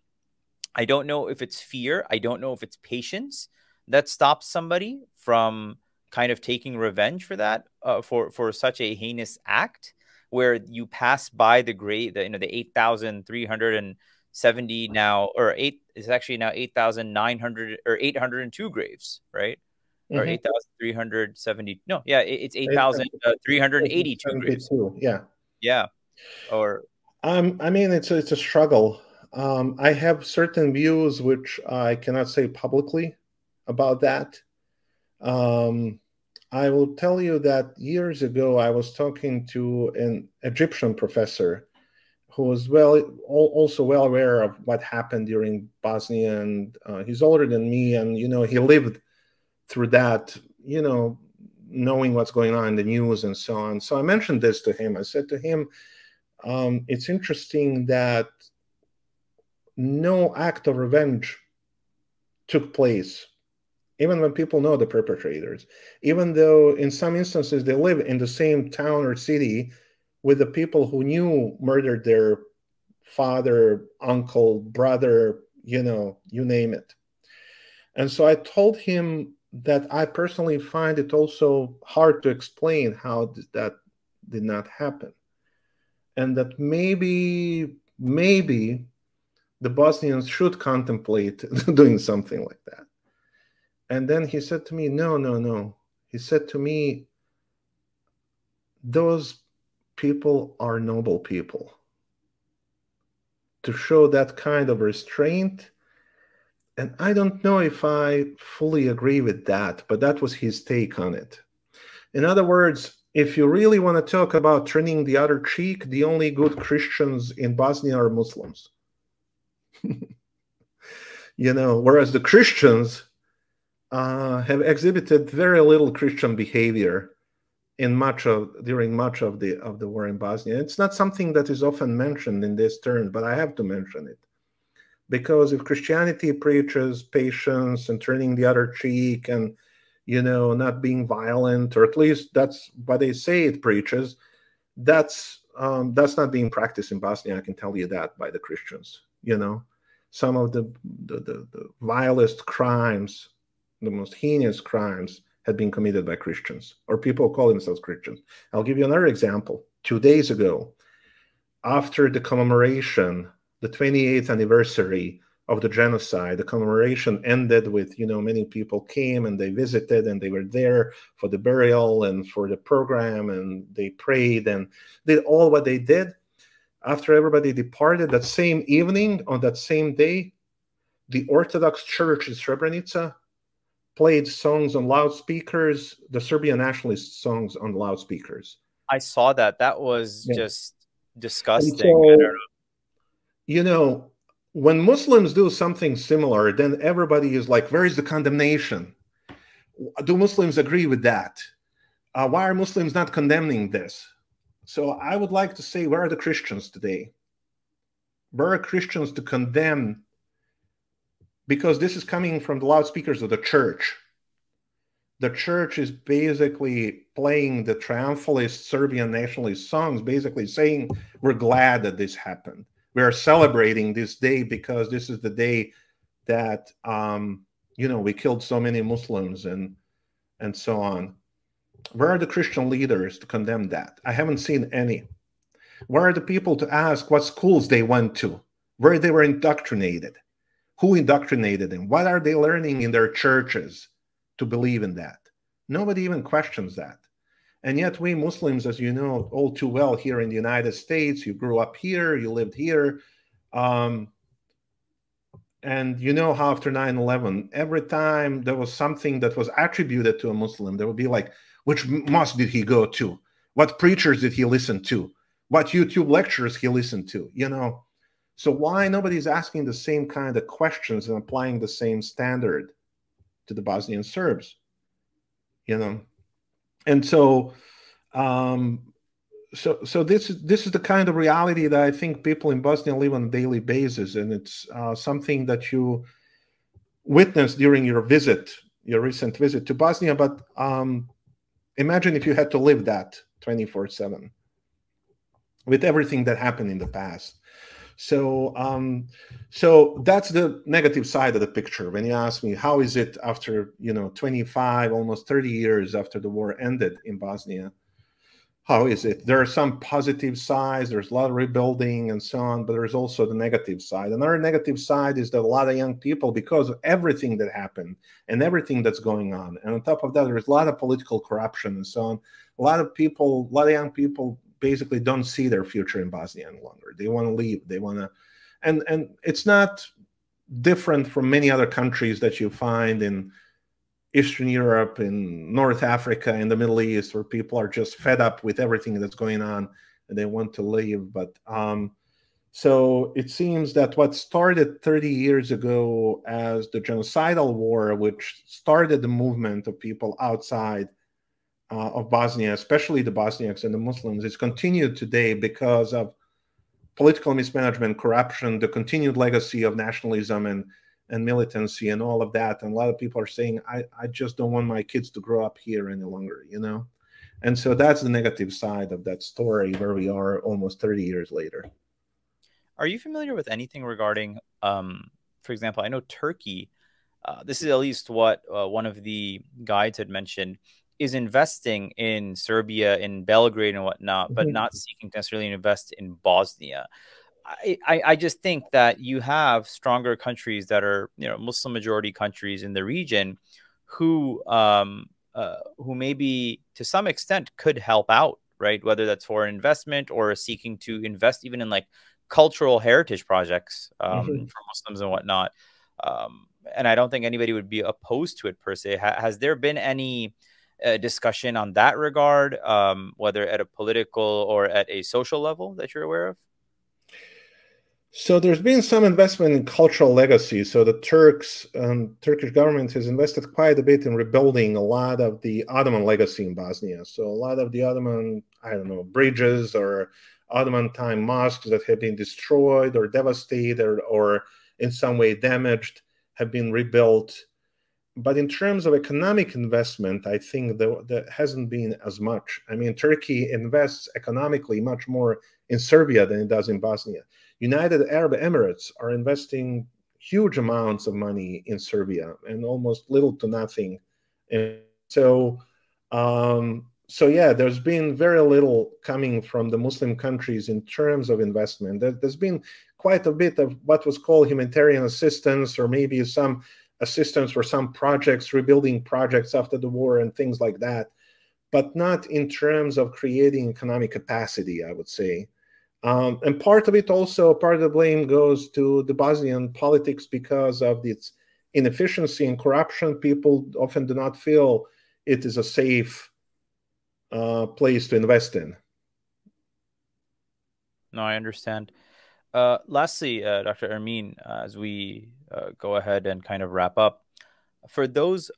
I don't know if it's fear, I don't know if it's patience that stops somebody from kind of taking revenge for that, for such a heinous act, where you pass by the 8,370 now, or it's actually now 8,900 or 802 graves, right? Mm-hmm. Or 8,370. No, yeah, it's 8,382 graves. Yeah. Yeah. Or I mean, it's a struggle. I have certain views which I cannot say publicly about that. I will tell you that years ago I was talking to an Egyptian professor who was also well aware of what happened during Bosnia, and he's older than me, and he lived through that, knowing what's going on in the news and so on. So I mentioned this to him. I said to him, it's interesting that no act of revenge took place, even when people know the perpetrators, even though in some instances they live in the same town or city with the people who murdered their father, uncle, brother, you name it. And so I told him that I personally find it also hard to explain how that did not happen. And that maybe the Bosnians should contemplate doing something like that. And then he said to me, no. He said to me, those people are noble people. To show that kind of restraint, and I don't know if I fully agree with that, but that was his take on it. In other words, if you really want to talk about turning the other cheek, the only good Christians in Bosnia are Muslims. Whereas the Christians have exhibited very little Christian behavior during much of the war in Bosnia. It's not something that is often mentioned in this term, but I have to mention it, because if Christianity preaches patience and turning the other cheek and not being violent, or at least that's what they say it preaches, that's not being practiced in Bosnia. I can tell you that, by the Christians. Some of the vilest crimes, the most heinous crimes, had been committed by Christians, or people who call themselves Christians. I'll give you another example. 2 days ago, after the commemoration, the 28th anniversary of the genocide, the commemoration ended with, many people came and they visited and they were there for the burial and for the program, and they prayed and did all what they did. After everybody departed, that same evening, on that same day, the Orthodox Church in Srebrenica played songs on loudspeakers, the Serbian nationalist songs on loudspeakers. I saw that. That was just disgusting. So, when Muslims do something similar, then everybody is like, where is the condemnation? Do Muslims agree with that? Why are Muslims not condemning this? So I would like to say, where are the Christians today? Where are Christians to condemn? Because this is coming from the loudspeakers of the church. The church is basically playing the triumphalist Serbian nationalist songs, basically saying, we're glad that this happened. We are celebrating this day because this is the day that, we killed so many Muslims and so on. Where are the Christian leaders to condemn that? I haven't seen any. Where are the people to ask what schools they went to, where they were indoctrinated, who indoctrinated them, what are they learning in their churches to believe in that? Nobody even questions that. And yet we Muslims, as you know all too well, here in the United States, you grew up here, you lived here, and you know how after 9/11, every time there was something that was attributed to a Muslim, there would be like, which mosque did he go to? What preachers did he listen to? What YouTube lectures he listened to? So why nobody's asking the same kind of questions and applying the same standard to the Bosnian Serbs? And so this is the kind of reality that I think people in Bosnia live on a daily basis, and it's something that you witnessed during your recent visit to Bosnia. But imagine if you had to live that 24/7 with everything that happened in the past. So that's the negative side of the picture. When you ask me, how is it after 25, almost 30 years after the war ended in Bosnia? How is it? There are some positive sides. There's a lot of rebuilding and so on, but there's also the negative side. Another negative side is that a lot of young people, because of everything that happened and everything that's going on, and on top of that, there's a lot of political corruption and so on. A lot of young people basically don't see their future in Bosnia any longer. They want to leave. They want to, and it's not different from many other countries that you find in Eastern Europe, in North Africa, in the Middle East, where people are just fed up with everything that's going on and they want to leave. But so it seems that what started 30 years ago as the genocidal war, which started the movement of people outside of Bosnia, especially the Bosniaks and the Muslims, is continued today because of political mismanagement, corruption, the continued legacy of nationalism and militancy and all of that. And a lot of people are saying, I just don't want my kids to grow up here any longer, And so that's the negative side of that story, where we are almost 30 years later. Are you familiar with anything regarding, for example, I know Turkey, this is at least what one of the guides had mentioned, is investing in Serbia, in Belgrade and whatnot, but not seeking to necessarily invest in Bosnia. I just think that you have stronger countries that are, Muslim majority countries in the region who maybe to some extent could help out, right? Whether that's for investment or seeking to invest even in like cultural heritage projects for Muslims and whatnot. And I don't think anybody would be opposed to it per se. Has there been any discussion on that regard, whether at a political or at a social level that you're aware of? So there's been some investment in cultural legacy. So the Turkish government has invested quite a bit in rebuilding a lot of the Ottoman legacy in Bosnia. So a lot of the Ottoman, bridges or Ottoman time mosques that have been destroyed or devastated or in some way damaged have been rebuilt. But in terms of economic investment, I think there hasn't been as much. I mean, Turkey invests economically much more in Serbia than it does in Bosnia. United Arab Emirates are investing huge amounts of money in Serbia and almost little to nothing. And so yeah, there's been very little coming from the Muslim countries in terms of investment. There's been quite a bit of what was called humanitarian assistance, or maybe some assistance for some projects, rebuilding projects after the war and things like that, but not in terms of creating economic capacity, I would say. And part of it also, part of the blame goes to the Bosnian politics because of its inefficiency and corruption. People often do not feel it is a safe place to invest in. No, I understand. Lastly, Dr. Ermin, as we go ahead and kind of wrap up, for those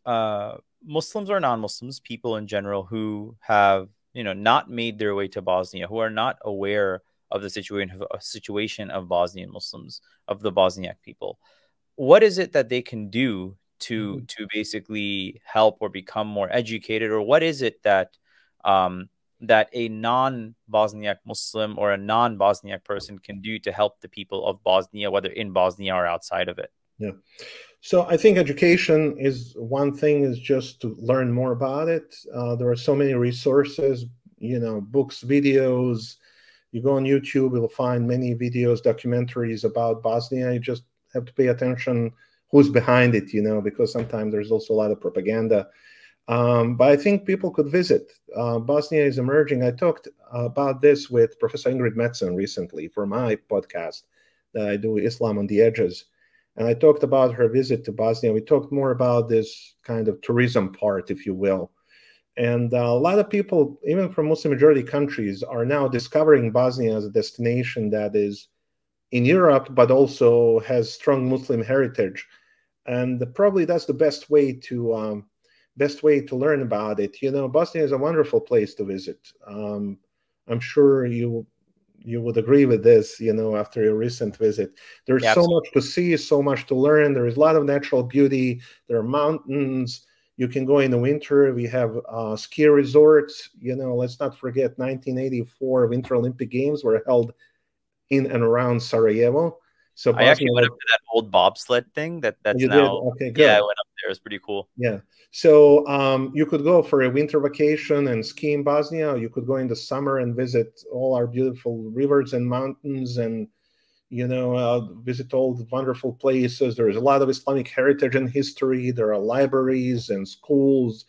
Muslims or non-Muslims, people in general who have, not made their way to Bosnia, who are not aware of the situation of Bosnian Muslims, of the Bosniak people, what is it that they can do to basically help or become more educated, or what is it that that a non-Bosniak Muslim or a non-Bosniak person can do to help the people of Bosnia, whether in Bosnia or outside of it? Yeah. So I think education is one thing, is just to learn more about it. There are so many resources, books, videos. You go on YouTube, you'll find many videos, documentaries about Bosnia. You just have to pay attention who's behind it, because sometimes there's also a lot of propaganda. But I think people could visit. Bosnia is emerging. I talked about this with Professor Ingrid Metzen recently for my podcast that I do, Islam on the Edges. And I talked about her visit to Bosnia. We talked more about this kind of tourism part, if you will. And a lot of people, even from Muslim majority countries, are now discovering Bosnia as a destination that is in Europe, but also has strong Muslim heritage. And probably that's the best way to learn about it. Bosnia is a wonderful place to visit. I'm sure you would agree with this, after your recent visit. There's so much to see, so much to learn. There is a lot of natural beauty. There are mountains. You can go in the winter. We have ski resorts. Let's not forget 1984 Winter Olympic Games were held in and around Sarajevo. So I actually went up to that old bobsled thing that's you now. Did? Okay, good. Yeah, I went up there. It was pretty cool. Yeah. So you could go for a winter vacation and ski in Bosnia. You could go in the summer and visit all our beautiful rivers and mountains, and visit all the wonderful places. There is a lot of Islamic heritage and history. There are libraries and schools,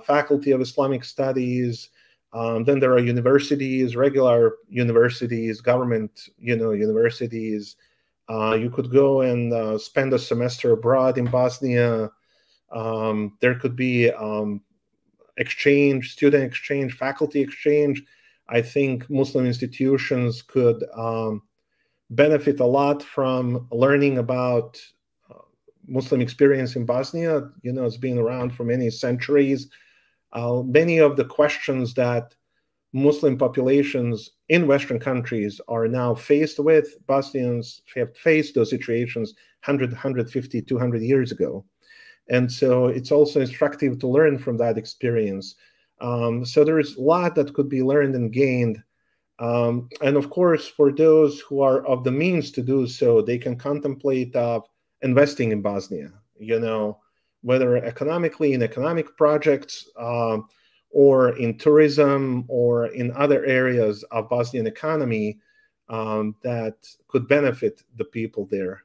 faculty of Islamic studies. Then there are universities, regular universities, government, universities. You could go and spend a semester abroad in Bosnia. There could be exchange, student exchange, faculty exchange. I think Muslim institutions could benefit a lot from learning about Muslim experience in Bosnia. It's been around for many centuries. Many of the questions that Muslim populations in Western countries are now faced with, Bosnians have faced those situations 100, 150, 200 years ago. And so it's also instructive to learn from that experience. So there is a lot that could be learned and gained. And of course, for those who are of the means to do so, they can contemplate investing in Bosnia, whether economically in economic projects, or in tourism, or in other areas of Bosnian economy that could benefit the people there.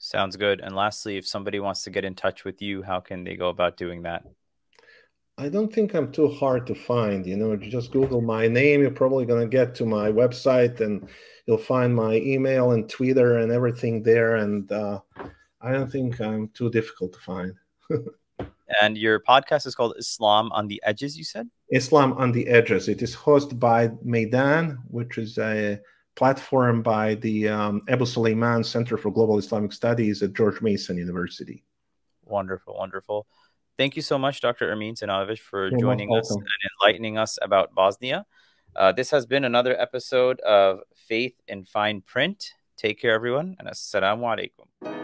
Sounds good. And lastly, if somebody wants to get in touch with you, how can they go about doing that? I don't think I'm too hard to find. You just Google my name. You're probably going to get to my website, and you'll find my email and Twitter and everything there. And I don't think I'm too difficult to find. And your podcast is called Islam on the Edges, you said? Islam on the Edges. It is hosted by Maidan, which is a platform by the Abu Suleiman Center for Global Islamic Studies at George Mason University. Wonderful, wonderful. Thank you so much, Dr. Ermin Sinanović, for joining us and enlightening us about Bosnia. This has been another episode of Faith in Fine Print. Take care, everyone, and assalamu alaikum.